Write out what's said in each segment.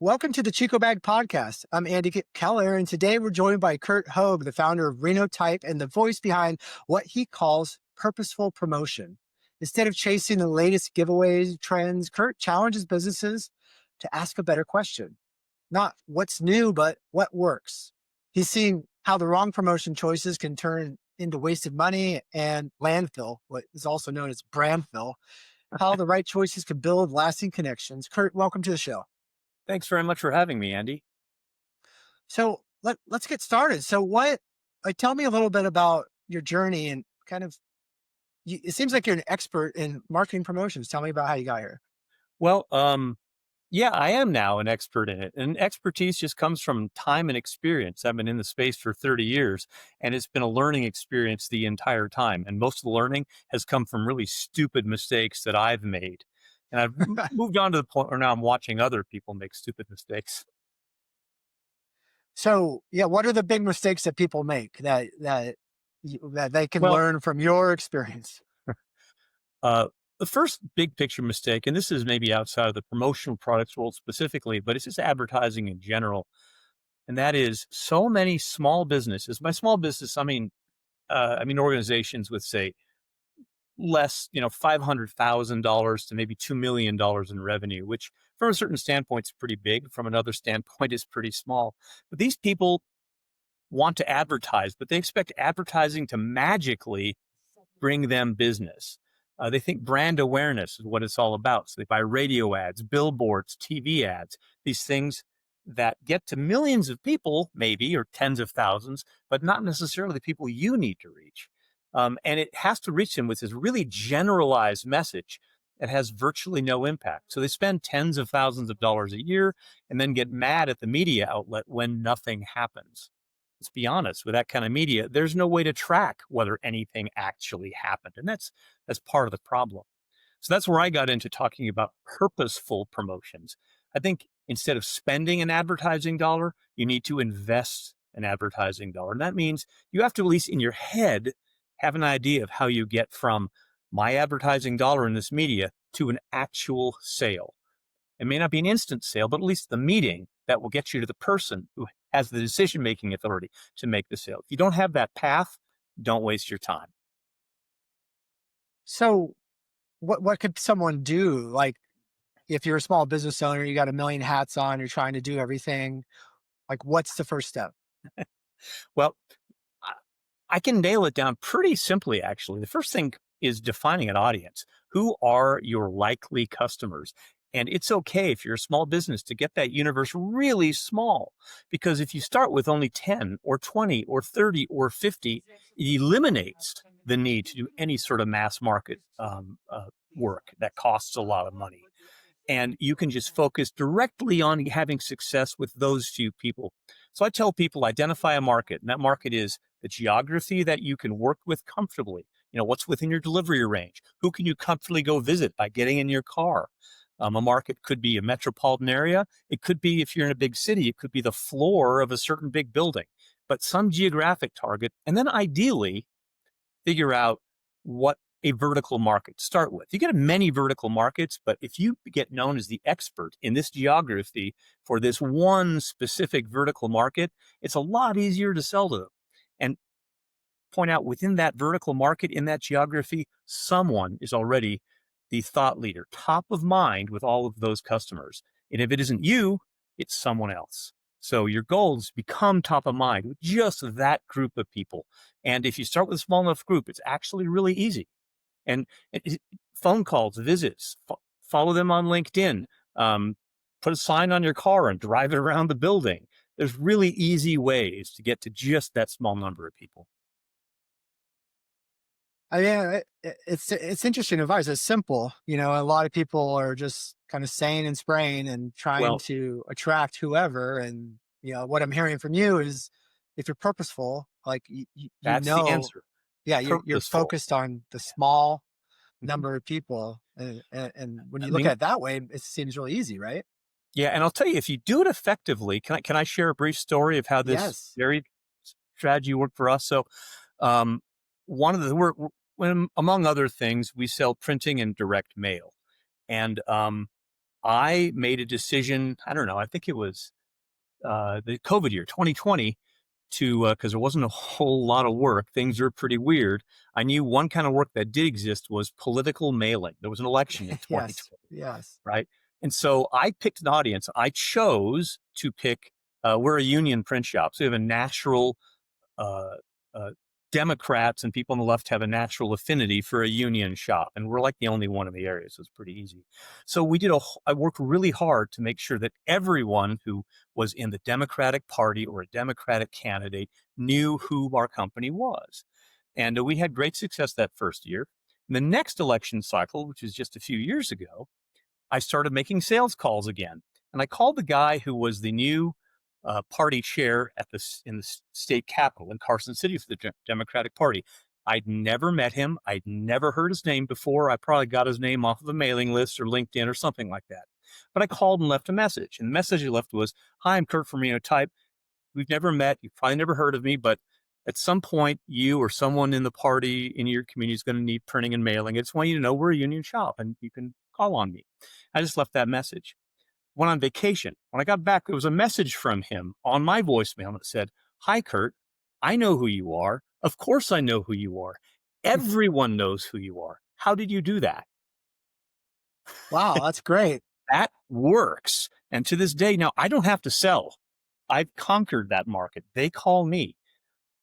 Welcome to the ChicoBag podcast. I'm Andy Keller, and today we're joined by Kurt Hoag, the founder of Renotype and the voice behind what he calls purposeful promotion. Instead of chasing the latest giveaways, trends, Kurt challenges businesses to ask a better question. Not what's new, but what works. He's seen how the wrong promotion choices can turn into wasted money and landfill, what is also known as brandfill, how the right choices can build lasting connections. Kurt, welcome to the show. Thanks very much for having me, Andy. So let's get started. So tell me a little bit about your journey and kind of, it seems like you're an expert in marketing promotions. Tell me about how you got here. Well, yeah, I am now an expert in it. And expertise just comes from time and experience. I've been in the space for 30 years, and it's been a learning experience the entire time. And most of the learning has come from really stupid mistakes that I've made. And I've moved on to the point where now I'm watching other people make stupid mistakes. So yeah, what are the big mistakes that people make that they can learn from your experience? The first big picture mistake, and this is maybe outside of the promotional products world specifically, but it's just advertising in general. And that is so many small businesses. By small business, I mean organizations with, say, less, $500,000 to maybe $2 million in revenue, which from a certain standpoint is pretty big. From another standpoint is pretty small. But these people want to advertise, but they expect advertising to magically bring them business. They think brand awareness is what it's all about. So they buy radio ads, billboards, TV ads, these things that get to millions of people, maybe, or tens of thousands, but not necessarily the people you need to reach. And it has to reach them with this really generalized message that has virtually no impact. So they spend tens of thousands of dollars a year and then get mad at the media outlet when nothing happens. Let's be honest, with that kind of media, there's no way to track whether anything actually happened. And that's part of the problem. So that's where I got into talking about purposeful promotions. I think instead of spending an advertising dollar, you need to invest an advertising dollar. And that means you have to, at least in your head, have an idea of how you get from my advertising dollar in this media to an actual sale. It may not be an instant sale, but at least the meeting that will get you to the person who has the decision-making authority to make the sale. If you don't have that path, don't waste your time. So what could someone do? Like if you're a small business owner, you got a million hats on, you're trying to do everything. Like what's the first step? Well, I can nail it down pretty simply, actually. The first thing is defining an audience. Who are your likely customers? And it's okay if you're a small business to get that universe really small, because if you start with only 10 or 20 or 30 or 50, it eliminates the need to do any sort of mass market work that costs a lot of money. And you can just focus directly on having success with those few people. So I tell people, identify a market, and that market is the geography that you can work with comfortably. What's within your delivery range? Who can you comfortably go visit by getting in your car? A market could be a metropolitan area. It could be, if you're in a big city, it could be the floor of a certain big building, but some geographic target. And then ideally figure out what a vertical market start with. You get many vertical markets, but if you get known as the expert in this geography for this one specific vertical market, it's a lot easier to sell to them. And point out within that vertical market, in that geography, someone is already the thought leader, top of mind with all of those customers. And if it isn't you, it's someone else. So your goal is to become top of mind with just that group of people. And if you start with a small enough group, it's actually really easy. And phone calls, visits, follow them on LinkedIn, put a sign on your car and drive it around the building. There's really easy ways to get to just that small number of people. I mean, it's interesting advice. It's simple. A lot of people are just kind of saying and spraying and trying to attract whoever. And, what I'm hearing from you is if you're purposeful, like, that's the answer. Yeah. You're focused on the small number of people. And when you look at it that way, it seems really easy, right? Yeah. And I'll tell you, if you do it effectively, can I share a brief story of how this very strategy worked for us? So, among other things, we sell printing and direct mail. And I made a decision. I don't know. I think it was the COVID year, 2020, to because there wasn't a whole lot of work. Things are pretty weird. I knew one kind of work that did exist was political mailing. There was an election in Yes. 2020, Yes. right? And so I picked an audience. I chose to pick. We're a union print shop, so we have a natural uh, uh, Democrats and people on the left have a natural affinity for a union shop, and we're like the only one in the area, so it's pretty easy. So I worked really hard to make sure that everyone who was in the Democratic Party or a Democratic candidate knew who our company was, and we had great success that first year. In the next election cycle, which was just a few years ago, I started making sales calls again. And I called the guy who was the new party chair in the state capitol in Carson City for the Democratic Party. I'd never met him. I'd never heard his name before. I probably got his name off of a mailing list or LinkedIn or something like that. But I called and left a message. And the message he left was, "Hi, I'm Kurt from Renotype. We've never met. You've probably never heard of me, but at some point, you or someone in the party in your community is going to need printing and mailing. I just want you to know we're a union shop and you can call on me." I just left that message. Went on vacation. When I got back, there was a message from him on my voicemail that said, "Hi, Kurt. I know who you are. Of course, I know who you are. Everyone knows who you are. How did you do that?" Wow, that's great. That works. And to this day, now I don't have to sell. I've conquered that market. They call me.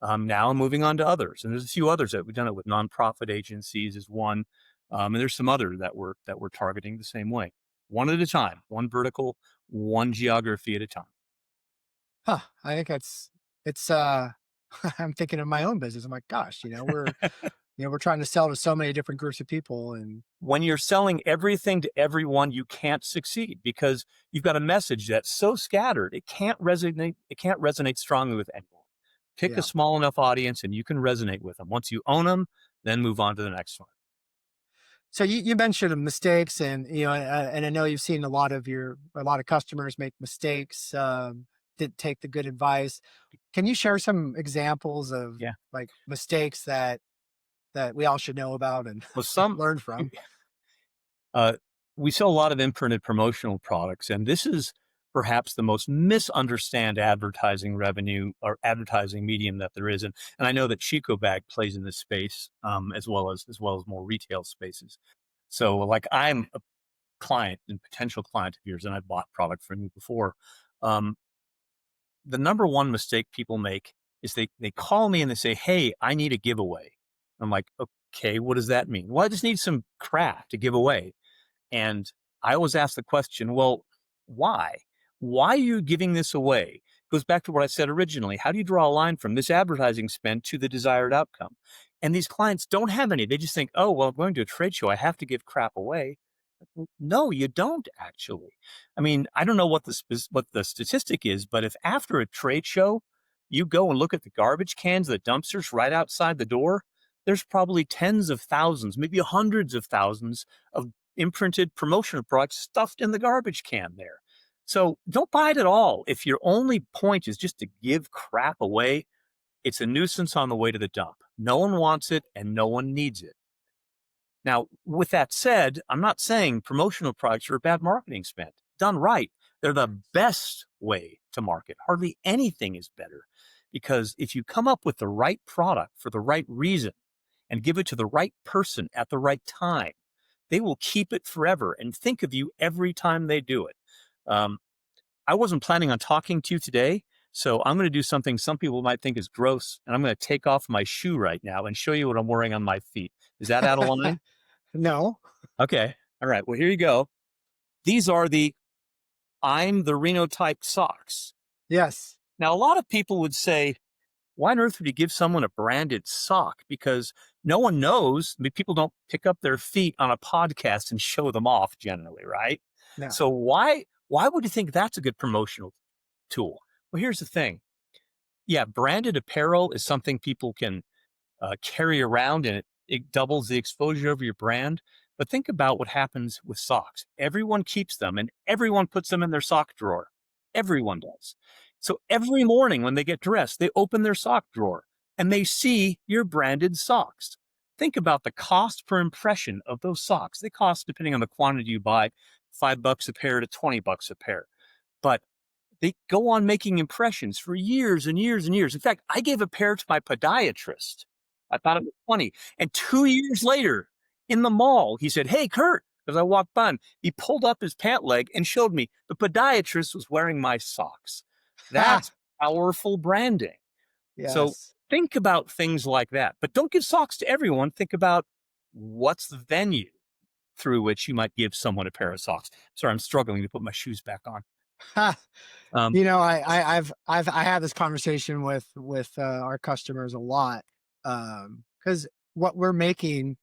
Now I'm moving on to others, and there's a few others that we've done it with. Nonprofit agencies is one, and there's some other that we're targeting the same way, one at a time, one vertical, one geography at a time. Huh. I think it's I'm thinking of my own business. I'm like, gosh, we're trying to sell to so many different groups of people and When you're selling everything to everyone, you can't succeed because you've got a message that's so scattered it can't resonate. It can't resonate strongly with anyone. Pick a yeah. small enough audience, and you can resonate with them. Once you own them, then move on to the next one. So you mentioned mistakes and and I know you've seen a lot of customers make mistakes, didn't take the good advice. Can you share some examples of Yeah. like mistakes that we all should know about and Well, some learn from? Uh, we sell a lot of imprinted promotional products, and this is perhaps the most misunderstood advertising revenue or advertising medium that there is. And I know that ChicoBag plays in this space as well as more retail spaces. So, like, I'm a client and potential client of yours, and I've bought product from you before. Um, the number one mistake people make is they call me and they say, "Hey, I need a giveaway." I'm like, "Okay, what does that mean?" "Well, I just need some crap to give away." And I always ask the question, well, why? Why are you giving this away? Goes back to what I said originally. How do you draw a line from this advertising spend to the desired outcome? And these clients don't have any. They just think, oh, well, I'm going to a trade show. I have to give crap away. No, you don't actually. I mean, I don't know what the statistic is, but if after a trade show you go and look at the garbage cans, the dumpsters right outside the door, there's probably tens of thousands, maybe hundreds of thousands of imprinted promotional products stuffed in the garbage can there. So don't buy it at all. If your only point is just to give crap away, it's a nuisance on the way to the dump. No one wants it and no one needs it. Now, with that said, I'm not saying promotional products are a bad marketing spend. Done right, they're the best way to market. Hardly anything is better because if you come up with the right product for the right reason and give it to the right person at the right time, they will keep it forever and think of you every time they do it. Um, I wasn't planning on talking to you today, so I'm going to do something some people might think is gross, and I'm going to take off my shoe right now and show you what I'm wearing on my feet. Is that out of line? No. Okay. All right. Well, here you go. These are the I'm the Reno type socks. Yes. Now, a lot of people would say, why on earth would you give someone a branded sock? Because no one knows. I mean, people don't pick up their feet on a podcast and show them off generally, right? No. So why would you think that's a good promotional tool? Well, here's the thing. Yeah, branded apparel is something people can carry around, and it doubles the exposure of your brand. But think about what happens with socks. Everyone keeps them and everyone puts them in their sock drawer. Everyone does. So every morning when they get dressed, they open their sock drawer and they see your branded socks. Think about the cost per impression of those socks. They cost, depending on the quantity you buy, $5 a pair to $20 a pair. But they go on making impressions for years and years and years. In fact, I gave a pair to my podiatrist. I thought it was funny. And 2 years later, in the mall, he said, "Hey, Kurt," as I walked by him, he pulled up his pant leg and showed me the podiatrist was wearing my socks. Ha! That's powerful branding. So Yes. think about things like that. But don't give socks to everyone. Think about what's the venue through which you might give someone a pair of socks. Sorry, I'm struggling to put my shoes back on. Ha! Um, You know, I have this conversation with our customers a lot, because what we're making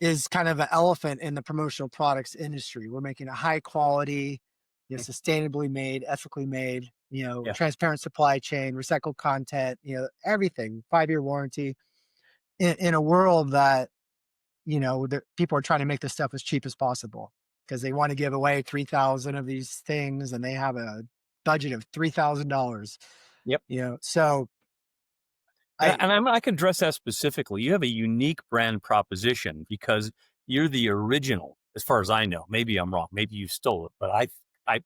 is kind of an elephant in the promotional products industry. We're making a high quality, sustainably made, ethically made, yeah. transparent supply chain, recycled content, everything, 5-year warranty in a world that, that people are trying to make this stuff as cheap as possible because they want to give away 3,000 of these things and they have a budget of $3,000, Yep. so And, I, I can address that specifically. You have a unique brand proposition because you're the original, as far as I know. Maybe I'm wrong. Maybe you stole it, but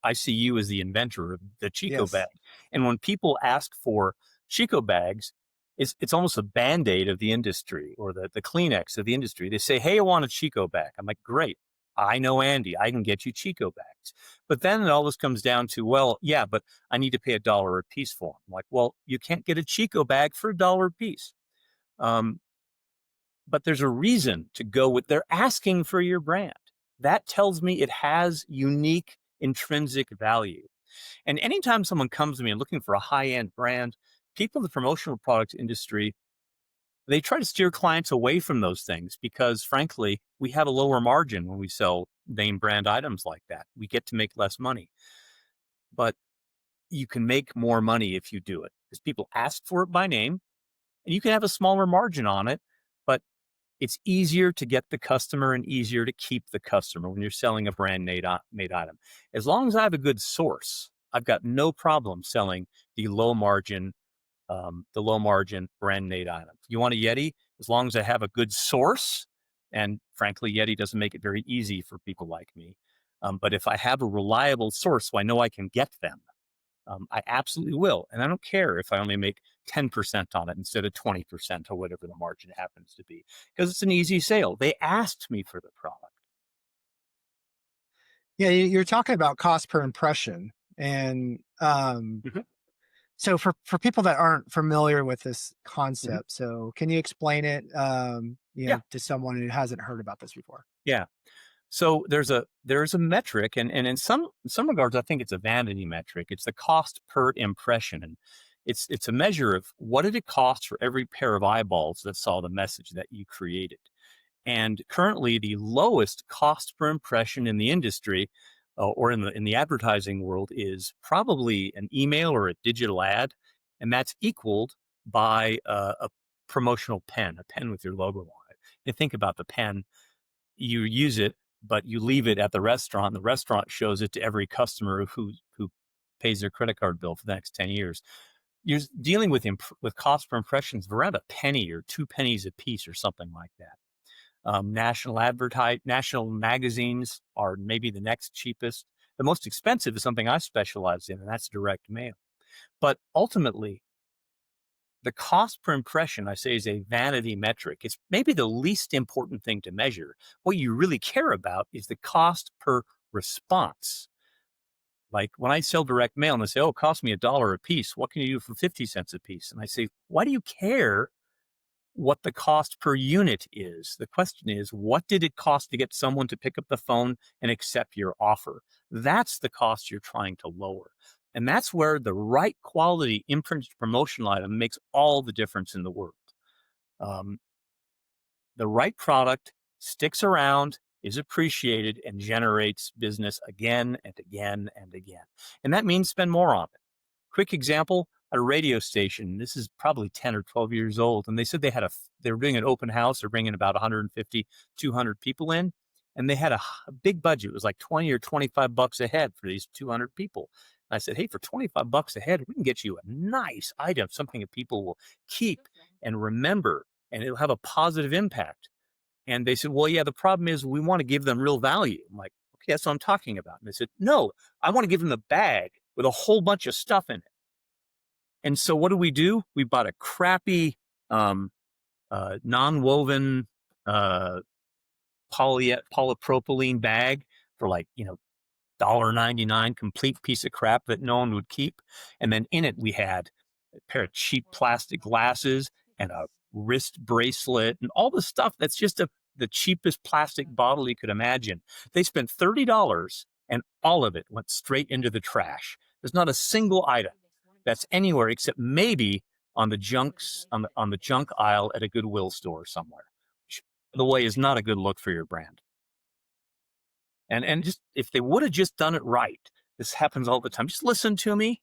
I see you as the inventor of the Chico bag. yes. And when people ask for Chico bags, it's almost a band-aid of the industry or the Kleenex of the industry. They say, "Hey, I want a Chico bag." I'm like, "Great. I know Andy. I can get you Chico bags." But then it always comes down to, well, yeah, but I need to pay $1 a piece for them. I'm like, well, you can't get a Chico bag for $1 a piece. Um, but there's a reason to go with, they're asking for your brand. That tells me it has unique intrinsic value. And anytime someone comes to me and looking for a high-end brand, people in the promotional product industry, they try to steer clients away from those things because frankly, we have a lower margin when we sell name brand items like that. We get to make less money, but you can make more money if you do it because people ask for it by name and you can have a smaller margin on it, but it's easier to get the customer and easier to keep the customer when you're selling a brand made item. As long as I have a good source, I've got no problem selling the low margin brand made item. You want a Yeti? As long as I have a good source, and frankly, Yeti doesn't make it very easy for people like me. But if I have a reliable source, so I know I can get them, I absolutely will. And I don't care if I only make 10% on it instead of 20% or whatever the margin happens to be, because it's an easy sale. They asked me for the product. Yeah, you're talking about cost per impression, and Mhm. so for people that aren't familiar with this Mhm. concept, so can you explain it, Yeah. to someone who hasn't heard about this before? Yeah. So there's a metric, and in some regards, I think it's a vanity metric. It's the cost per impression, and it's a measure of what did it cost for every pair of eyeballs that saw the message that you created. And currently, the lowest cost per impression in the industry, or in the advertising world, is probably an email or a digital ad, and that's equaled by a promotional pen, a pen with your logo on it. And think about the pen, you use it, but you leave it at the restaurant. The restaurant shows it to every customer who pays their credit card bill for the next 10 years. You're dealing with cost per impressions of around a penny or 2 pennies a piece or something like that. National magazines are maybe the next cheapest. The most expensive is something I specialize in, and that's direct mail. But ultimately, the cost per impression, I say, is a vanity metric. It's maybe the least important thing to measure. What you really care about is the cost per response. Like when I sell direct mail and they say, "Oh, it cost me $1 a piece. What can you do for 50 cents a piece?" And I say, "Why do you care what the cost per unit is? The question is, what did it cost to get someone to pick up the phone and accept your offer?" That's the cost you're trying to lower. And that's where the right quality imprinted promotional item makes all the difference in the world. Um, the right product sticks around, is appreciated, and generates business again and again and again. And that means spend more on it. Quick example, at a radio station, this is probably 10 or 12 years old, and they said they were doing an open house. They're bringing about 150, 200 people in, and they had a big budget. It was like 20 or $25 a head for these 200 people. And I said, "Hey, for $25 a head, we can get you a nice item, something that people will keep and remember, and it'll have a positive impact." And they said, "Well, yeah, the problem is we want to give them real value." I'm like, okay, that's what I'm talking about. And they said, no, I want to give them the bag with a whole bunch of stuff in it. And so what do? We bought a crappy um, non-woven uh, polypropylene bag for like, $1.99, complete piece of crap that no one would keep. And then in it, we had a pair of cheap plastic glasses and a wrist bracelet and all the stuff that's just the cheapest plastic bottle you could imagine. They spent $30 and all of it went straight into the trash. There's not a single item that's anywhere except maybe on the junk aisle at a Goodwill store somewhere. Which, by the way, is not a good look for your brand. And just if they would have just done it right, this happens all the time. Just listen to me.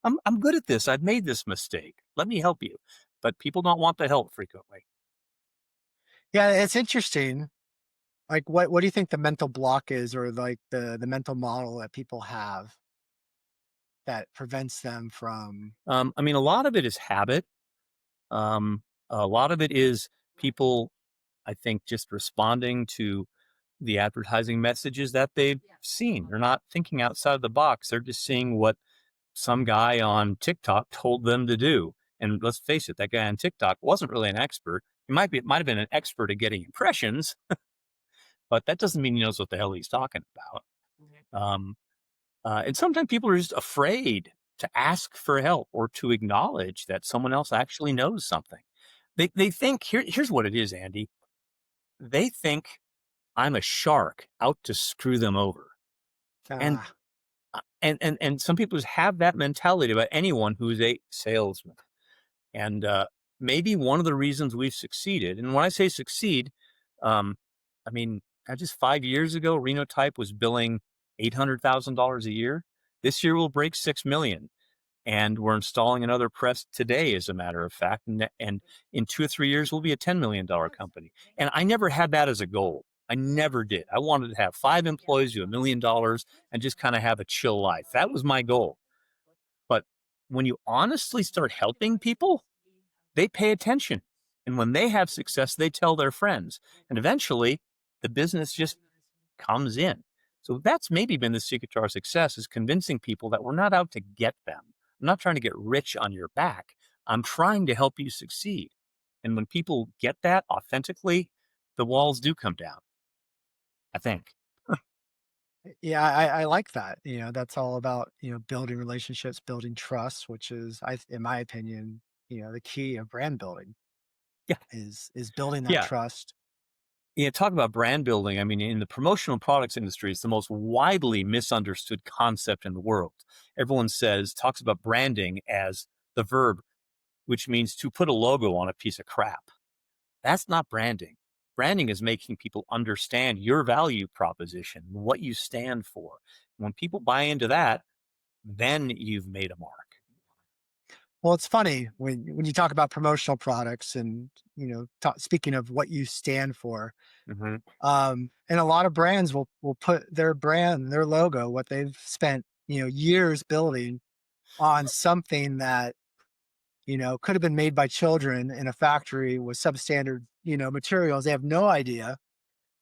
I'm good at this. I've made this mistake. Let me help you. But people don't want the help frequently. Yeah, it's interesting. Like, what do you think the mental block is, or like the mental model that people have that prevents them from? I mean, a lot of it is habit. A lot of it is people, I think, just responding to the advertising messages that they've seen. They're not thinking outside the box. They're just seeing what some guy on TikTok told them to do. And let's face it, that guy on TikTok wasn't really an expert. Might have been an expert at getting impressions, but that doesn't mean he knows what the hell he's talking about. Um, and sometimes people are just afraid to ask for help or to acknowledge that someone else actually knows something. They think here's what it is, Andy. They think I'm a shark out to screw them over. And Ah, and some people just have that mentality about anyone who's a salesman. And maybe one of the reasons we've succeeded, and when I say succeed, um, I mean, just 5 years ago, Renotype was billing $800,000 a year. This year we'll break 6 million. And we're installing another press today, as a matter of fact. And in 2 or 3 years, we'll be a $10 million company. And I never had that as a goal. I never did. I wanted to have 5 employees, do $1 million, and just kind of have a chill life. That was my goal. But when you honestly start helping people, they pay attention. And when they have success, they tell their friends. And eventually, the business just comes in. So that's maybe been the secret to our success, is convincing people that we're not out to get them. I'm not trying to get rich on your back. I'm trying to help you succeed. And when people get that authentically, the walls do come down, I think. yeah, I like that. That's all about building relationships, building trust, which is, in my opinion, the key of brand building Yeah. is building that Yeah. trust. Talk about brand building. I mean, in the promotional products industry, it's the most widely misunderstood concept in the world. Everyone talks about branding as the verb, which means to put a logo on a piece of crap. That's not branding. Branding is making people understand your value proposition, what you stand for. When people buy into that, then you've made a mark. Well, it's funny when you talk about promotional products, and speaking of what you stand for. Hmm. And a lot of brands will put their brand, their logo, what they've spent years building, on something that could have been made by children in a factory with substandard materials. They have no idea,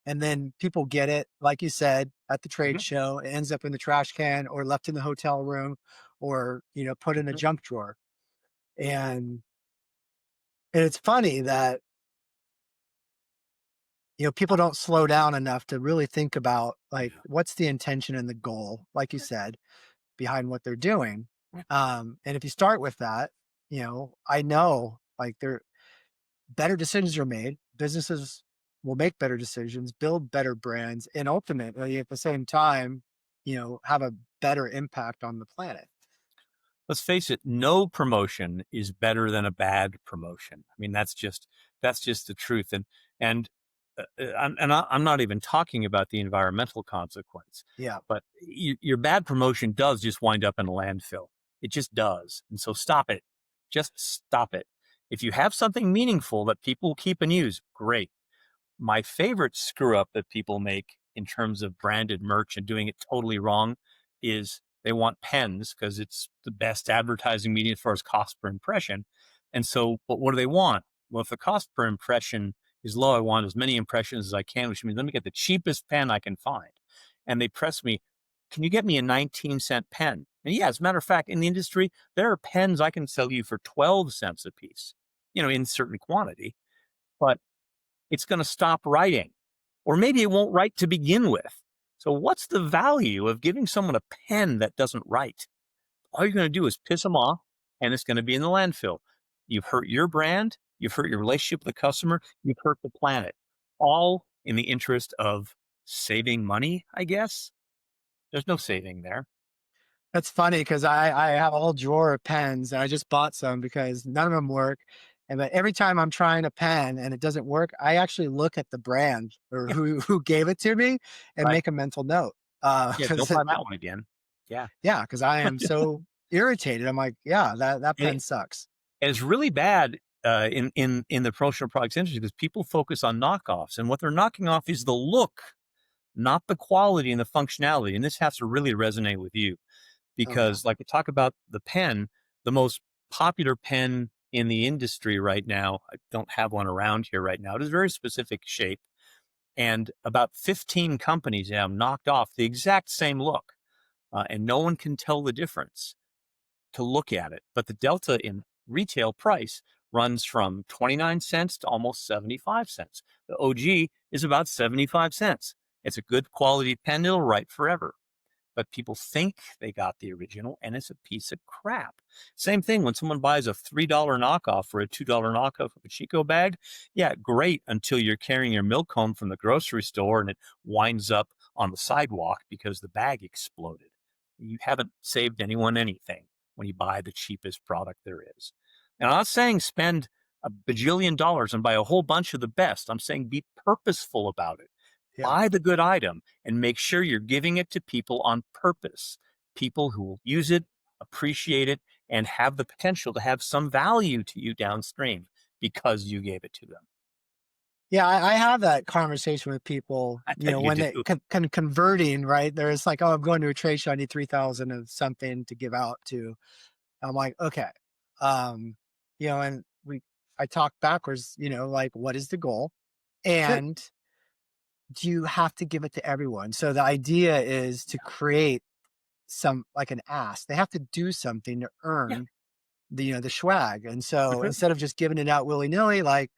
and then people get it, like you said, at the trade Hmm. show. It ends up in the trash can, or left in the hotel room, or put in a Hmm. junk drawer. And it's funny that people don't slow down enough to really think about, like, Yeah. what's the intention and the goal, like you said, behind what they're doing. And if you start with that, I know, like, there better decisions are made. Businesses will make better decisions, build better brands, and ultimately at the same time, have a better impact on the planet. Let's face it, no promotion is better than a bad promotion. I mean, that's just the truth. And I'm not even talking about the environmental consequence, Yeah. but your bad promotion does just wind up in a landfill. It just does. And so stop it. Just stop it. If you have something meaningful that people keep and use, great. My favorite screw up that people make in terms of branded merch and doing it totally wrong is they want pens because it's the best advertising medium as far as cost per impression. And so, but what do they want? Well, if the cost per impression is low. I want as many impressions as I can, which means let me get the cheapest pen I can find. And they press me, can you get me a 19-cent pen? And yeah, as a matter of fact, in the industry, there are pens I can sell you for 12 cents a piece, in certain quantity, but it's going to stop writing. Or maybe it won't write to begin with. So what's the value of giving someone a pen that doesn't write? All you're going to do is piss them off, and it's going to be in the landfill. You've hurt your brand, you've hurt your relationship with the customer, you've hurt the planet, all in the interest of saving money, I guess. There's no saving there. That's funny because I have a whole drawer of pens and I just bought some because none of them work. And but every time I'm trying a pen and it doesn't work, I actually look at the brand or Yeah, who gave it to me and right. make a mental note. Yeah, 'Cause don't buy that one again. Yeah. yeah, because I am so irritated. I'm like, yeah, that And, pen sucks. and it's really bad in the promotional products industry because people focus on knockoffs, and what they're knocking off is the look, not the quality and the functionality. And this has to really resonate with you Oh yeah. because, like we talk about the pen, the most popular pen in the industry right now, I don't have one around here right now. It is a very specific shape, and about 15 companies have knocked off the exact same look, and no one can tell the difference to look at it. But the delta in retail price runs from 29 cents to almost 75 cents. The OG is about 75 cents. It's a good quality pen. It'll write forever. But people think they got the original and it's a piece of crap. Same thing when someone buys a $3 knockoff or a $2 knockoff of a ChicoBag. Yeah, great until you're carrying your milk home from the grocery store and it winds up on the sidewalk because the bag exploded. You haven't saved anyone anything when you buy the cheapest product there is. And I'm not saying spend a bajillion dollars and buy a whole bunch of the best. I'm saying be purposeful about it. Yeah. Buy the good item and make sure you're giving it to people on purpose, people who will use it, appreciate it, and have the potential to have some value to you downstream because you gave it to them. Yeah, I have that conversation with people, I bet you when do. they converting, right? There's like, oh, I'm going to a trade show. I need 3,000 of something to give out to. I'm like, okay. Um, and I talk backwards, like what is the goal? Sure. And do you have to give it to everyone? So the idea is to create some like an ask. They have to do something to Yeah. earn the swag. And so Mhm. instead of just giving it out willy-nilly, like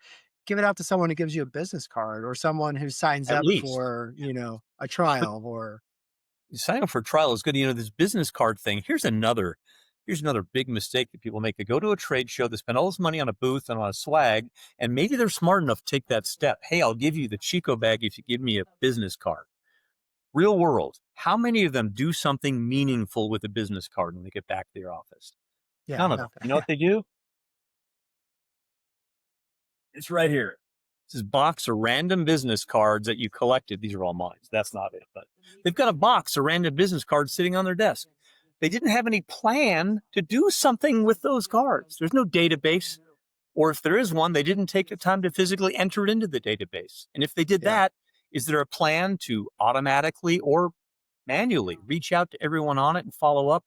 give it out to someone who gives you a business card or someone who signs At up least. for, a But trial or signing up for a trial is good. This business card thing. Here's another big mistake that people make. They go to a trade show, they spend all this money on a booth and on a swag, and maybe they're smart enough to take that step. Hey, I'll give you the Chico bag if you give me a business card. Real world, how many of them do something meaningful with a business card when they get back to their office? yeah, None of them. nothing. You know what they do? It's right here. This is box of random business cards that you collected. These are all mine. That's not it, but they've got a box of random business cards sitting on their desk. They didn't have any plan to do something with those cards. There's no database, or if there is one, they didn't take the time to physically enter it into the database. And if they did Yeah. that, is there a plan to automatically or manually reach out to everyone on it and follow up?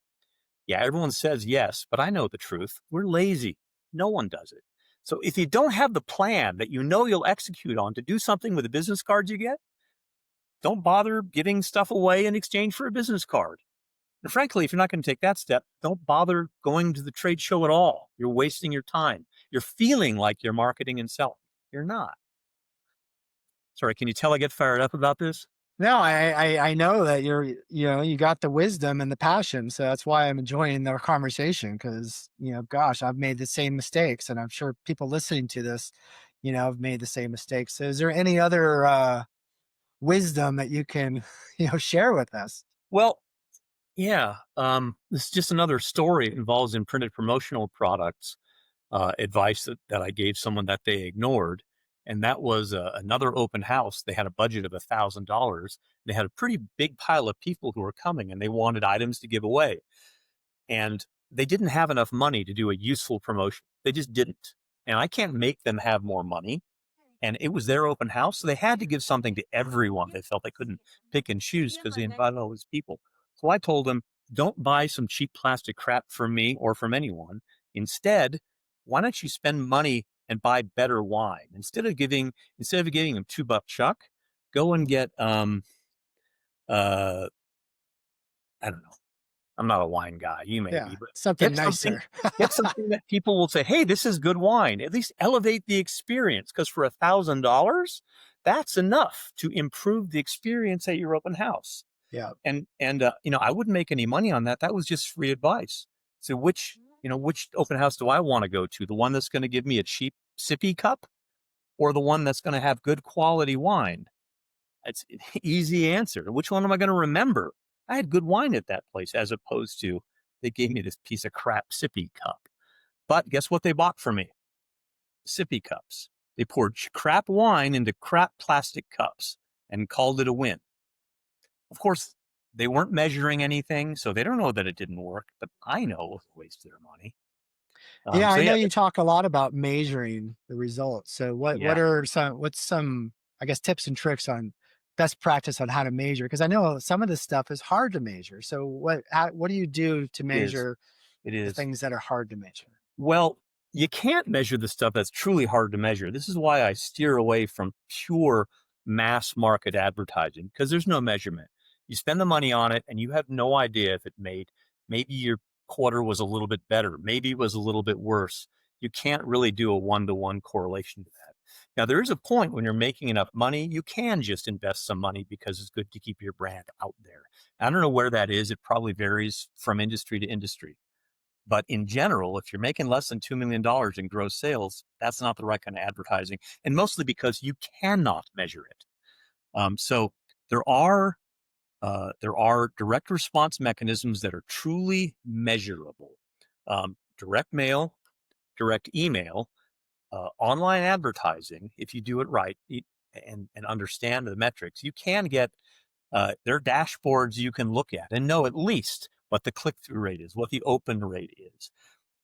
Yeah, everyone says yes, but I know the truth. We're lazy. No one does it. So if you don't have the plan that you know you'll execute on to do something with the business cards you get, don't bother giving stuff away in exchange for a business card. And frankly, if you're not going to take that step, don't bother going to the trade show at all. You're wasting your time. You're feeling like you're marketing and selling. You're not. Sorry, can you tell I get fired up about this? No, I know that you got the wisdom and the passion. So that's why I'm enjoying our conversation because, gosh, I've made the same mistakes and I'm sure people listening to this, have made the same mistakes. So is there any other wisdom that you can, share with us? Well, yeah. This is just another story. It involves in printed promotional products. Advice that I gave someone that they ignored. And that was another open house. They had a budget of $1,000. They had a pretty big pile of people who were coming and they wanted items to give away. And they didn't have enough money to do a useful promotion. They just didn't. And I can't make them have more money. And it was their open house. So they had to give something to everyone. They felt they couldn't pick and choose because they invited all these people. So I told them, don't buy some cheap plastic crap from me or from anyone. Instead, why don't you spend money and buy better wine. Instead of giving them $2 chuck, go and get uh I don't know. I'm not a wine guy. You may Yeah. be, but Something get something nicer. get something that people will say, "Hey, this is good wine." At least elevate the experience, because for $1,000, that's enough to improve the experience at your open house. Yeah. And I wouldn't make any money on that. That was just free advice. So which open house do I want to go to? The one that's going to give me a cheap sippy cup, or the one that's going to have good quality wine? It's an easy answer. Which one am I going to remember? I had good wine at that place, as opposed to they gave me this piece of crap sippy cup. But guess what they bought for me? Sippy cups. They poured crap wine into crap plastic cups and called it a win. Of course, they weren't measuring anything, so they don't know that it didn't work, but I know it wasted their money. Yeah, So I know yeah, you talk a lot about measuring the results. So yeah, what's some, I guess, tips and tricks on best practice on how to measure? Because I know some of this stuff is hard to measure. So what do you do to it is. measure It the is. things that are hard to measure? Well, you can't measure the stuff that's truly hard to measure. This is why I steer away from pure mass market advertising, because there's no measurement. You spend the money on it and you have no idea if it made, maybe your quarter was a little bit better, maybe it was a little bit worse. You can't really do a one-to-one correlation to that. Now, there is a point when you're making enough money, you can just invest some money because it's good to keep your brand out there. I don't know where that is. It probably varies from industry to industry. But in general, if you're making less than $2 million in gross sales, that's not the right kind of advertising. And mostly because you cannot measure it. So there are direct response mechanisms that are truly measurable. Direct mail, direct email, online advertising. If you do it right and understand the metrics, you can get there are dashboards you can look at and know at least what the click through rate is, what the open rate is.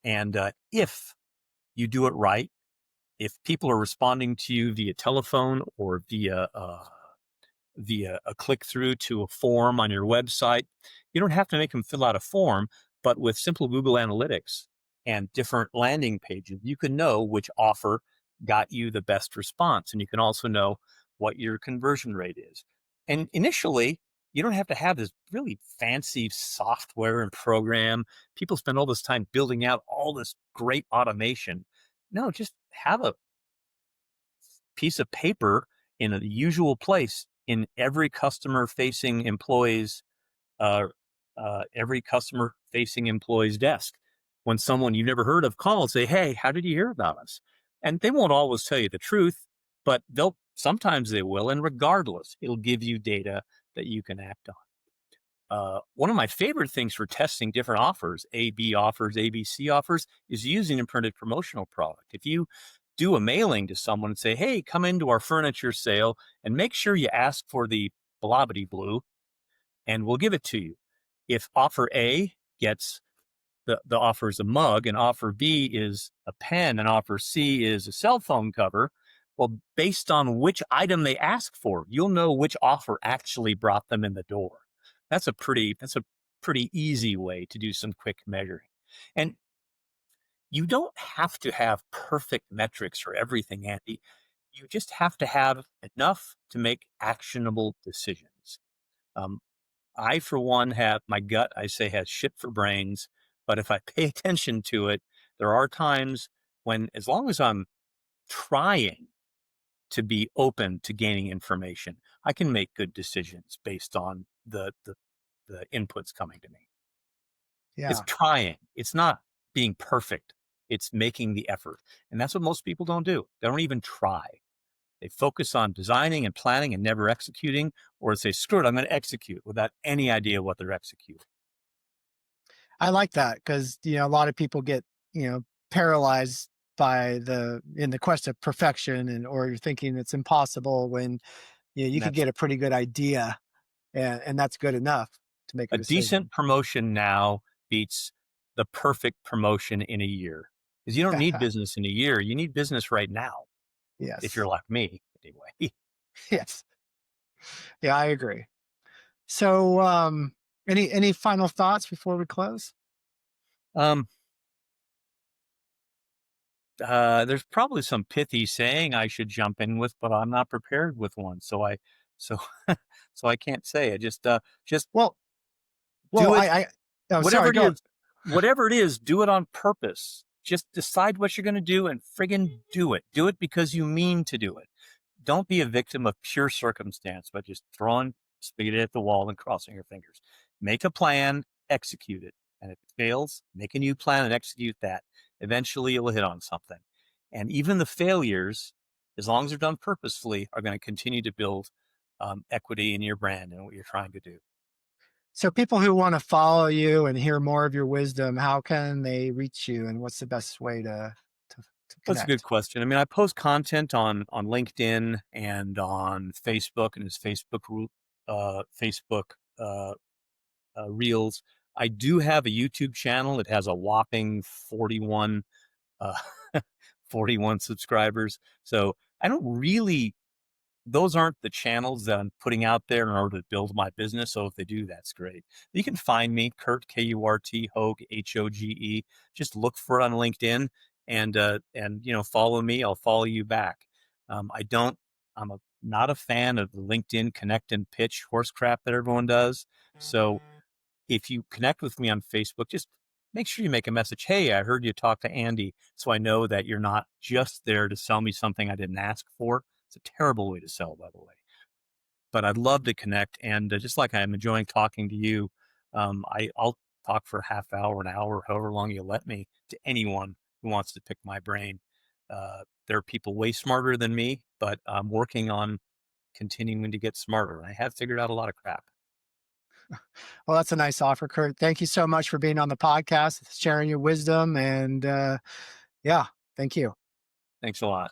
And if you do it right, if people are responding to you via telephone or via a click through to a form on your website, you don't have to make them fill out a form, but with simple Google Analytics and different landing pages, you can know which offer got you the best response. And you can also know what your conversion rate is. And initially, you don't have to have this really fancy software and program. People spend all this time building out all this great automation. No, just have a piece of paper in a usual place in uh, every customer facing employee's desk. When someone you've never heard of calls, say, "Hey, how did you hear about us?" And they won't always tell you the truth, but sometimes they will. And regardless, it'll give you data that you can act on. One of my favorite things for testing different offers, AB offers, ABC offers, is using a printed promotional product. If you do a mailing to someone and say, "Hey, come into our furniture sale and make sure you ask for the blobbity blue and we'll give it to you." If offer A gets the offer is a mug and offer B is a pen and offer C is a cell phone cover, well, based on which item they ask for, you'll know which offer actually brought them in the door. That's a pretty easy way to do some quick measuring. And you don't have to have perfect metrics for everything, Andy. You just have to have enough to make actionable decisions. Um, I, for one, have my gut, I say, has shit for brains. But if I pay attention to it, there are times when, as long as I'm trying to be open to gaining information, I can make good decisions based on the inputs coming to me. It's Yeah. trying. It's not being perfect. It's making the effort. And that's what most people don't do. They don't even try. They focus on designing and planning and never executing, or say, "Screw it, I'm going to execute," without any idea what they're executing. I like that because, a lot of people get, paralyzed by in the quest of perfection, or you're thinking it's impossible when, you And could that's get a pretty good idea, and that's good enough to make a a decision. decent promotion now beats the perfect promotion in a year. Because you don't need business in a year. You need business right now, if you're Yes. like me, anyway. Yes. Yeah, I agree. So, any final thoughts before we close? um, there's probably some pithy saying I should jump in with, but I'm not prepared with one. So, so I can't say it. Just Well, well, do it. I oh, Whatever sorry, it go. is, whatever it is, do it on purpose. Just decide what you're going to do and friggin' do it. Do it because you mean to do it. Don't be a victim of pure circumstance, but just throwing spaghetti at the wall and crossing your fingers. Make a plan, execute it. And if it fails, make a new plan and execute that. Eventually, you'll hit on something. And even the failures, as long as they're done purposefully, are going to continue to build equity in your brand and what you're trying to do. So people who want to follow you and hear more of your wisdom, how can they reach you, and what's the best way to That's a good connect? question. I mean, I post content on LinkedIn and on Facebook and his Facebook Reels. I do have a YouTube channel. It has a whopping 41 uh, 41 subscribers. So I don't really, those aren't the channels that I'm putting out there in order to build my business. So if they do, that's great. You can find me, Kurt, Kurt, Hoge, Hoge. Just look for it on LinkedIn and follow me. I'll follow you back. I don't. Not a fan of the LinkedIn connect and pitch horse crap that everyone does. So if you connect with me on Facebook, just make sure you make a message. Hey, I heard you talk to Andy. So I know that you're not just there to sell me something I didn't ask for. It's a terrible way to sell, by the way. But I'd love to connect. And just like I'm enjoying talking to you, I'll talk for a half hour, an hour, however long you let me, to anyone who wants to pick my brain. There are people way smarter than me, but I'm working on continuing to get smarter. I have figured out a lot of crap. Well, that's a nice offer, Kurt. Thank you so much for being on the podcast, sharing your wisdom, and yeah, thank you. Thanks a lot.